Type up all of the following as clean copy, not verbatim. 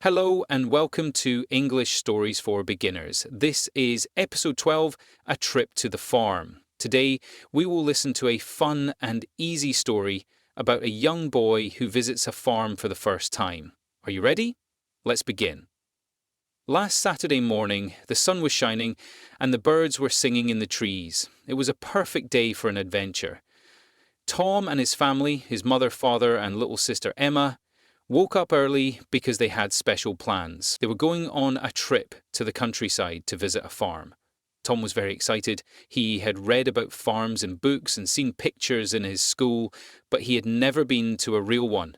Hello and welcome to English Stories for Beginners. This is episode 12, A Trip to the Farm. Today, we will listen to a fun and easy story about a young boy who visits a farm for the first time. Are you ready? Let's begin. Last Saturday morning, the sun was shining and the birds were singing in the trees. It was a perfect day for an adventure. Tom and his family, his mother, father, and little sister Emma, woke up early because they had special plans. They were going on a trip to the countryside to visit a farm. Tom was very excited. He had read about farms in books and seen pictures in his school, but he had never been to a real one.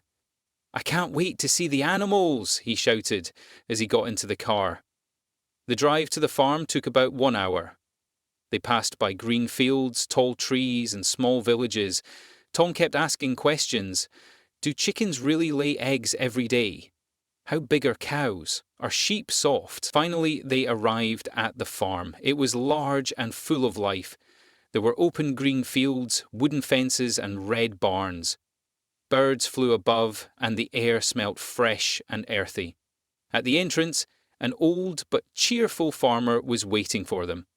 "I can't wait to see the animals," he shouted as he got into the car. The drive to the farm took about 1 hour. They passed by green fields, tall trees, and small villages. Tom kept asking questions. Do chickens really lay eggs every day? How big are cows? Are sheep soft? Finally, they arrived at the farm. It was large and full of life. There were open green fields, wooden fences, and red barns. Birds flew above, and the air smelt fresh and earthy. At the entrance, an old but cheerful farmer was waiting for them.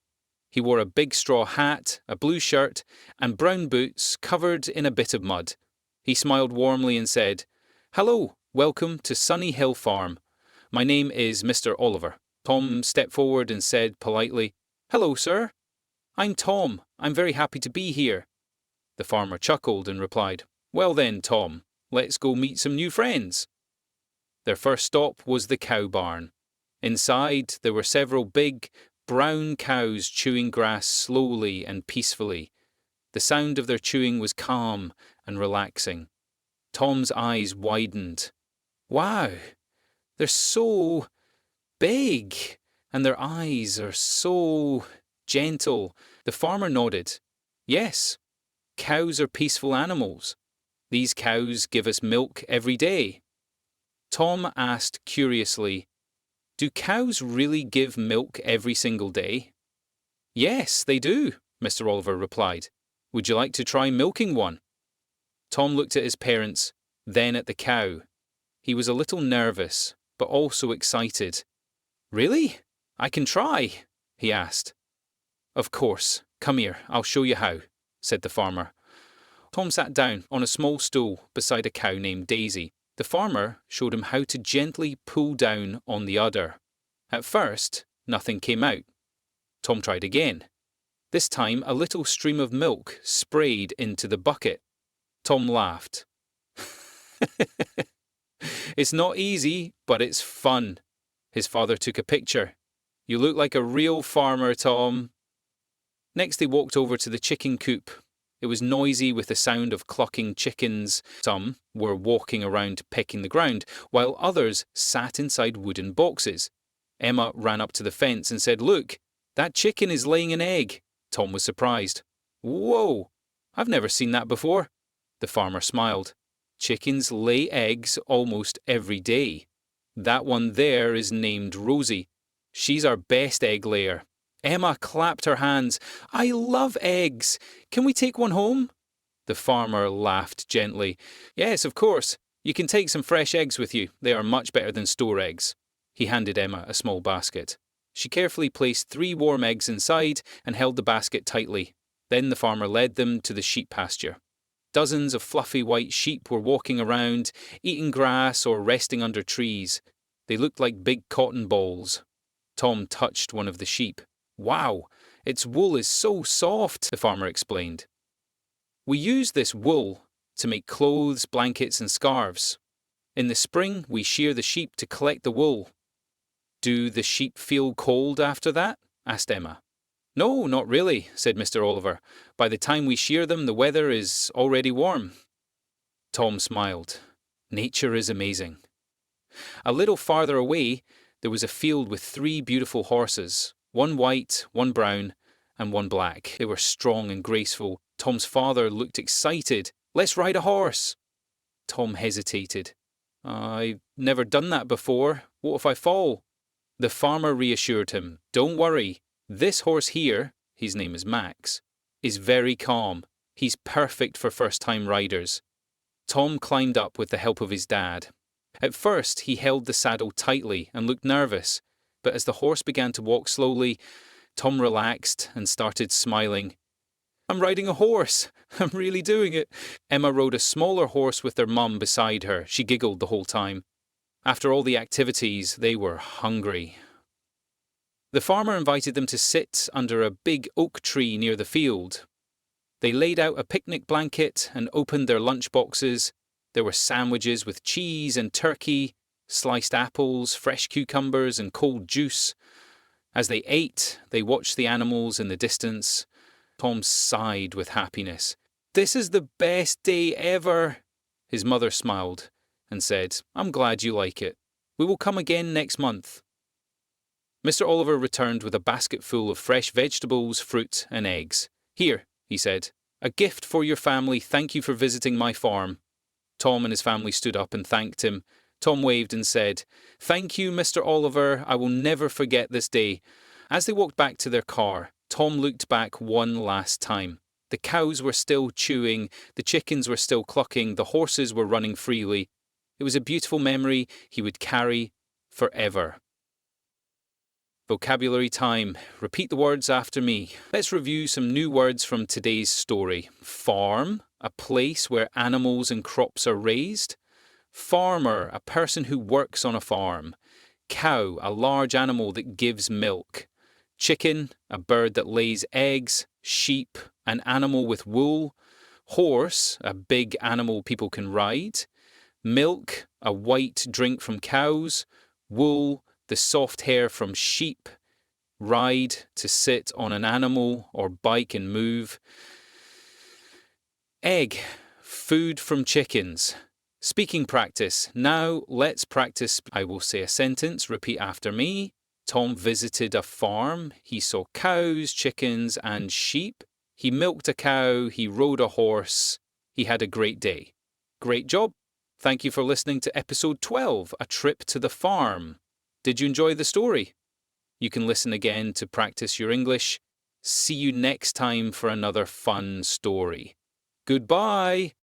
He wore a big straw hat, a blue shirt, and brown boots covered in a bit of mud. He smiled warmly and said, "Hello, welcome to Sunny Hill Farm. My name is Mr. Oliver." Tom stepped forward and said politely, "Hello, sir. I'm Tom. I'm very happy to be here." The farmer chuckled and replied, "Well then, Tom, let's go meet some new friends." Their first stop was the cow barn. Inside, there were several big, brown cows chewing grass slowly and peacefully. The sound of their chewing was calm and relaxing. Tom's eyes widened. Wow, they're so big, and their eyes are so gentle. The farmer nodded. "Yes, cows are peaceful animals. These cows give us milk every day." Tom asked curiously, "Do cows really give milk every single day?" "Yes, they do," Mr. Oliver replied. "Would you like to try milking one?" Tom looked at his parents, then at the cow. He was a little nervous, but also excited. "Really? I can try?" he asked. "Of course. Come here, I'll show you how," said the farmer. Tom sat down on a small stool beside a cow named Daisy. The farmer showed him how to gently pull down on the udder. At first, nothing came out. Tom tried again. This time, a little stream of milk sprayed into the bucket. Tom laughed. "It's not easy, but it's fun." His father took a picture. "You look like a real farmer, Tom." Next, they walked over to the chicken coop. It was noisy with the sound of clucking chickens. Some were walking around pecking the ground, while others sat inside wooden boxes. Emma ran up to the fence and said, "Look, that chicken is laying an egg." Tom was surprised. "Whoa, I've never seen that before." The farmer smiled. "Chickens lay eggs almost every day. That one there is named Rosie. She's our best egg layer." Emma clapped her hands. "I love eggs. Can we take one home?" The farmer laughed gently. "Yes, of course. You can take some fresh eggs with you. They are much better than store eggs." He handed Emma a small basket. She carefully placed 3 warm eggs inside and held the basket tightly. Then the farmer led them to the sheep pasture. Dozens of fluffy white sheep were walking around, eating grass or resting under trees. They looked like big cotton balls. Tom touched one of the sheep. "Wow, its wool is so soft," the farmer explained. "We use this wool to make clothes, blankets, and scarves. In the spring, we shear the sheep to collect the wool." "Do the sheep feel cold after that?" asked Emma. "No, not really," said Mr. Oliver. "By the time we shear them, the weather is already warm." Tom smiled. Nature is amazing. A little farther away, there was a field with 3 beautiful horses, one white, one brown, and one black. They were strong and graceful. Tom's father looked excited. "Let's ride a horse." Tom hesitated. "I've never done that before. What if I fall?" The farmer reassured him. "Don't worry. This horse here," his name is Max, "is very calm. He's perfect for first-time riders." Tom climbed up with the help of his dad. At first, he held the saddle tightly and looked nervous, but as the horse began to walk slowly, Tom relaxed and started smiling. "I'm riding a horse! I'm really doing it!" Emma rode a smaller horse with their mum beside her. She giggled the whole time. After all the activities, they were hungry. The farmer invited them to sit under a big oak tree near the field. They laid out a picnic blanket and opened their lunch boxes. There were sandwiches with cheese and turkey, sliced apples, fresh cucumbers, and cold juice. As they ate, they watched the animals in the distance. Tom sighed with happiness. "This is the best day ever." His mother smiled and said, "I'm glad you like it. We will come again next month." Mr. Oliver returned with a basket full of fresh vegetables, fruit, and eggs. "Here," he said, "a gift for your family. Thank you for visiting my farm." Tom and his family stood up and thanked him. Tom waved and said, "Thank you, Mr. Oliver. I will never forget this day." As they walked back to their car, Tom looked back one last time. The cows were still chewing, the chickens were still clucking, the horses were running freely. It was a beautiful memory he would carry forever. Vocabulary time. Repeat the words after me. Let's review some new words from today's story. Farm, a place where animals and crops are raised. Farmer, a person who works on a farm. Cow, a large animal that gives milk. Chicken, a bird that lays eggs. Sheep, an animal with wool. Horse, a big animal people can ride. Milk, a white drink from cows. Wool, the soft hair from sheep. Ride, to sit on an animal or bike and move. Egg, food from chickens. Speaking practice. Now let's practice. I will say a sentence. Repeat after me. Tom visited a farm. He saw cows, chickens, and sheep. He milked a cow. He rode a horse. He had a great day. Great job. Thank you for listening to episode 12, A Trip to the Farm. Did you enjoy the story? You can listen again to practice your English. See you next time for another fun story. Goodbye.